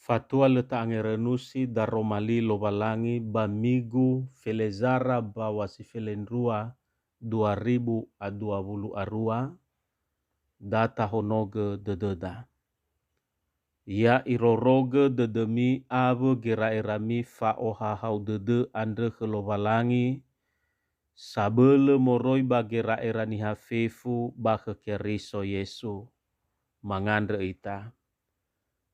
Fatua leta angerenusi daromali lobalangi bamigu felezara bawasi felendrua 2020 arua data honoge dededa. Ya iroroge dedemi abe gerairami faoha hau dede andre ke lobalangi sabele moroi bagera erani hafefu bake keriso Yesu mangandre ita.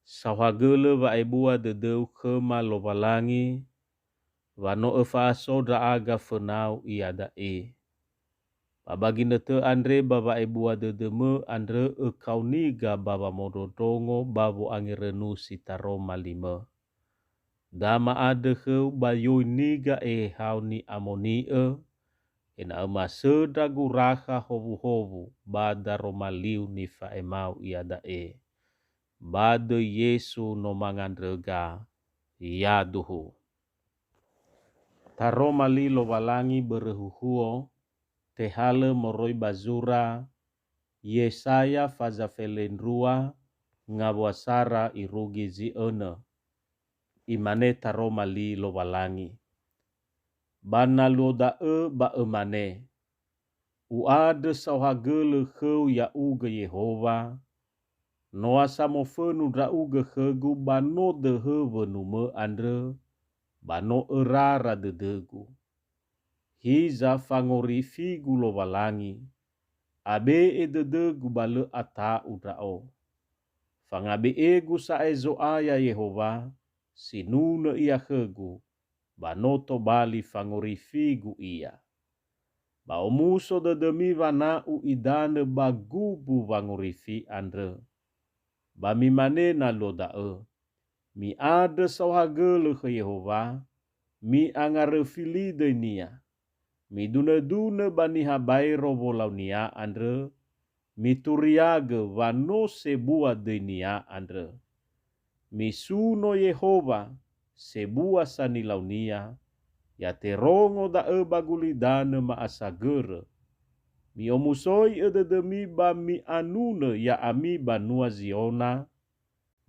Sawagele wa ebua dedeu kema lobalangi wano efa soda aga fenau iada e. Babagina te andre baba ebua dedeme andre ekau niga baba mododongo babo angirenu sitaroma lima. Dama ade heu bayo niga e hau ni amoni ena ema seda guraha hovu-hovu bada romaliu ni faemau iada e. Bade Yesu no mangandrega yaduhu. Taroma li lowalangi berehuhuo tehale moroi bazura Yesaya faza felendrua ngawasara irugi zione. Imane taroma li lowalangi. Bana loda ba emane. Uade sauhagele heu ya uge Yehova. Noa samo fenu dra uge hegu bano de hevenu me andre. Bano erara de degu. Hiza fangori figu lowalangi. Abe e de degu bale ata udrao. Fangabe egu sa ezo aya Yehova. Sinuna ia hegu. Banoto bali fangori figu ia. Baomuso de demi vanau idane bagubu vangorifi andre. Bami mane na lodae. Mi ade sauhagele ke Yehova. Mi angarefili de nia. Mi dune-dune bani habairo volau nia andre. Mi turiage vano sebua de nia andre. Mi suno Yehova sebua sanilau nia. Ya terongo da baguli dane maasagere. Mi omusoi ede demi ba mi anune ya ami banua ziona.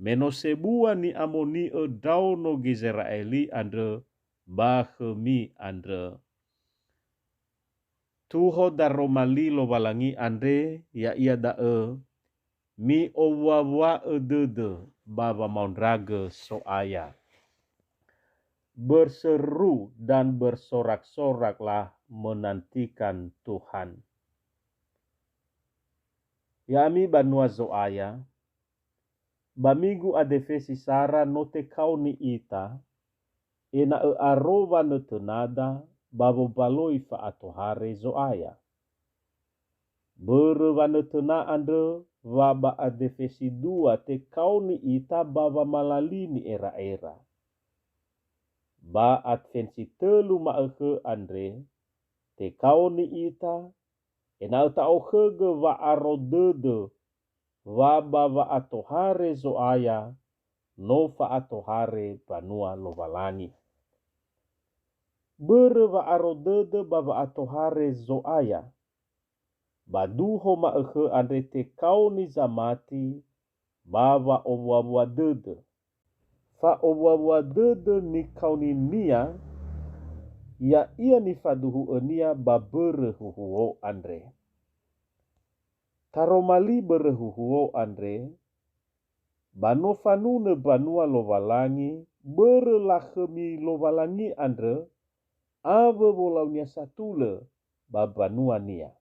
Meno sebua ni amoni dauno Gizraeli andre bahemi andre. Tuho daromali lo balangi andre ya ia dae. Mi owawa edede baba maundrage soaya. Berseru dan bersorak-soraklah menantikan Tuhan. Yami banua zoaya. Bamigu adefesi sara note kau ni ita. Ena arova netenada babo baloi fa atohare zoaya. Berwa netena ande waba adefesi dua te kau ni ita baba malalini era-era. Ba advensi telu maeke andre te kau ni ita ena ta ohege wa arodede wa bava atohare zoaya no fa atohare banua lovalangi. Bere wa arodede bava atohare zoaya. Baduho maeke andre te kau ni zamati bava owawa dede. Fa owawa dede ni kau ni nia ya ia ni faduhu enia babere huhuo andre. Taromali berehuhuo andre. Bano fanune banua lovalangi bere lachemi lovalangi andre. Ave volaunia satule babanua nia.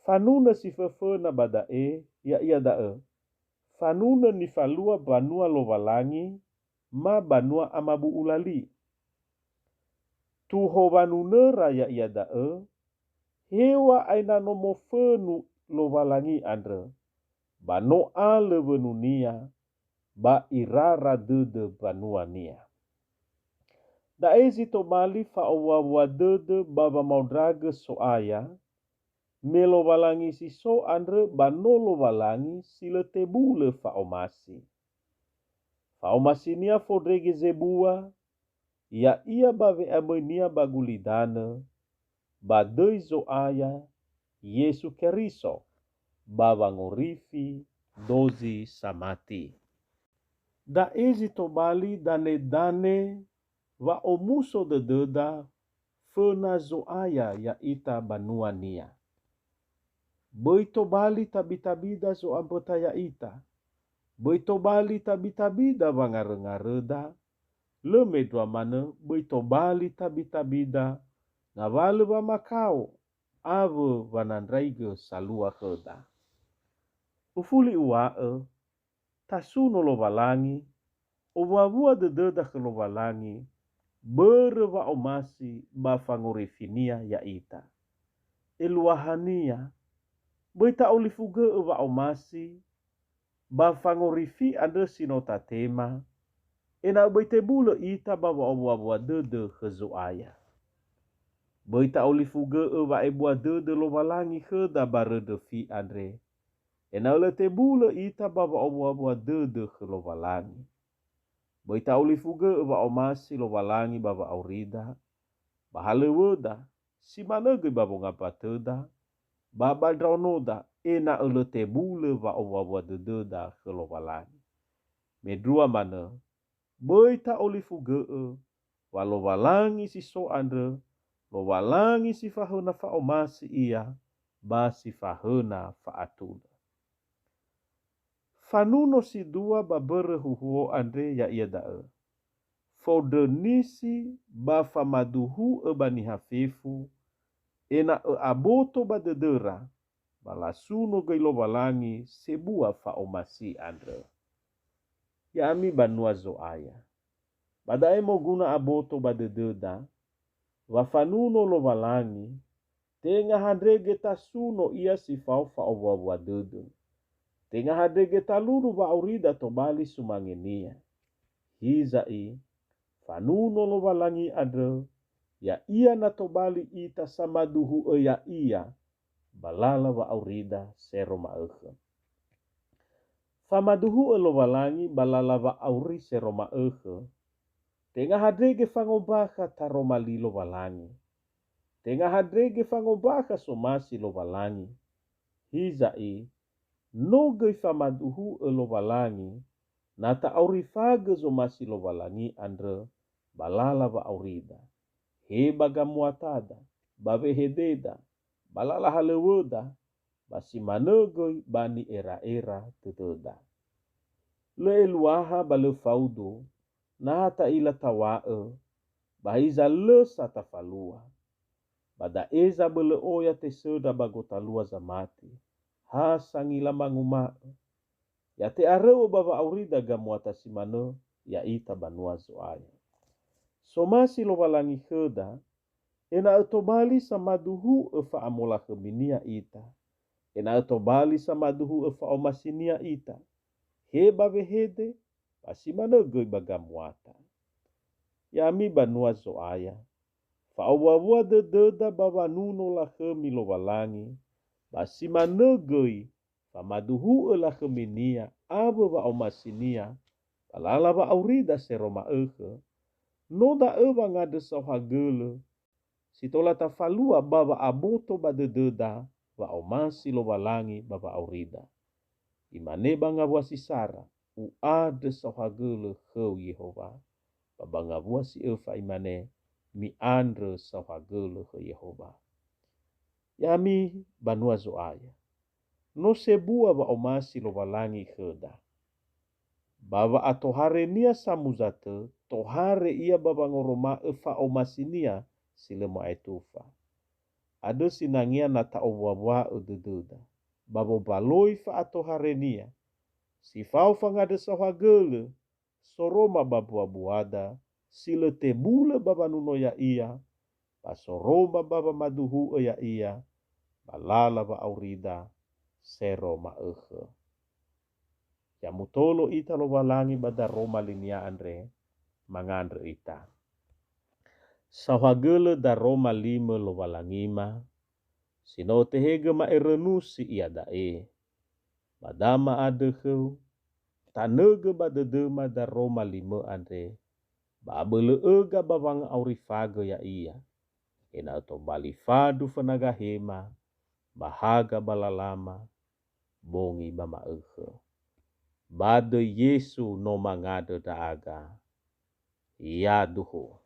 Fanune si fefena badae ya ia dae. Fanune ni falua banua lovalangi ma banua amabu ulali. Tuho vanunera ya ia dae. Hewa aina nomo fenu lovalangi andre. Bano ale venunia ba irara dede banua nia. Daezi tomali fa owawa dede baba maudrage soaya. Melo valangi si so andre banolo valangi sile tebule fa omasi. Fa omasi nia fodrege zebua. Ya ia bave amenia bagulidane. Badei zoaya Yesu Keriso. Baba ngorifi dozi samati. Da ezi tobali dane wa omuso de deda fena zoaya ya ita banua nia. Boito bali tabi-tabida zo ambota ya ita. Boito bali tabi-tabida bangarengareda. Leme dua mana boito bali tabi-tabida na wale ba makau. Ave vanandraige salua heda. Ufuli uae, tasuno lo walangi, o de deda ke lo walangi, berwa omasi ba fangorifinia ya ita. Eluahania, boita olifuge wa omasi, ba fangorifi ade sinota tema, ena boite bule ita ba wa dede kezoaya. Boita olifuge wa ebua dede lo walangi heda barede fi andre. Ena ole te bule ita ba wa dede ke lo walangi. Boita olifuge wa omasi lo walangi baba aurida, bahale woda, si manege babo ngapateda, baba draunoda, ena ole te bule wa dededa ke lo walangi. Medrua mana, boita olifuge wa lo walangi si so andre, lo walangi si fahuna fa omasi ia, ba si fahuna fa atuna. Fanuno si dua babere huhuo andre ya ia dae. Fodenisi ba famaduhu bani hafifu, ena aboto ba dedera, balasuno gailo walangi sebua fa omasi andre. Yami banua zoaya. Badae mo guna aboto ba dededa, wafanuno lo walangi, tenga handrege tasuno ia si fau fa owa dede. Tenga handrege taluru wa aurida tobali sumangenia. Hizai, fanuno lo walangi adre, ya ia na tobali ita samaduhu ya ia, balala wa aurida sero maege. Famaduhu lo walangi balala wa auri sero maege, tenga hadrege fangobaka taroma lilo walangi. Tenga hadrege fangobaka somasi lo walangi. Hizai, noge famaduhu lo walangi, nata aurifage somasi lo walangi andre, balala wa aurida. He bagamuatada, bavehededa, balala halewoda, basi manegoi bani era-era teteda. Le luaha bale faudo, nahata ila tawae, bahiza le satafalua. Bada eza bele oya te seda bagotalua zamati, ha sangila mangumae. Ya te areo baba aurida gamuata simane, ya ita banua zoaya. Somasi lo walangi heda, ena etobali samaduhu efa amola keminia ita. Ena etobali samaduhu efa omasinia ita. Heba vehede, pasimane goi bagamuata. Yami banua zoaya. Fa'awawa dededa bawa nuno la kemi lo walangi. Pasimane goi, famaduhu la keminia, abe wa omasinia. Palala wa aurida seroma ege. Noda ewa ngade sohagele, sitola tafalua baba aboto badededa, wa omasi lo walangi baba aurida. Imane banga sisara, uade sohagele heu Yehova. Baba ngabua si efa imane, mi andre sohagele he Yehova. Yami banua zoaya. No sebua wa omasi lo walangi heda. Baba atohare nia samuzate, tohare ia baba ngoroma efa omasinia silema etufa. Ada sinangia nata owawa ududуда. Baba baloi fa atohare nia. Si fau fangade sohagele, soroma babua buada, sile tebule baba nuno ya ia, pasoroma baba maduhu ya ia, balala ba aurida, sero maege. Ya mutolo ita lo walangi bada Roma linia andre mangandre ita. Sawagele da Roma lima lo walangima, sino tehege ma erenusi ia dae. Badama adeheu, tanege badedema da Roma lima andre, babele ega bawang aurifage ya ia. Ena to balifadu fanaga hema, bahaga balalama, bongi bama ege. Bade Yesu no mangade daaga. Ya duho.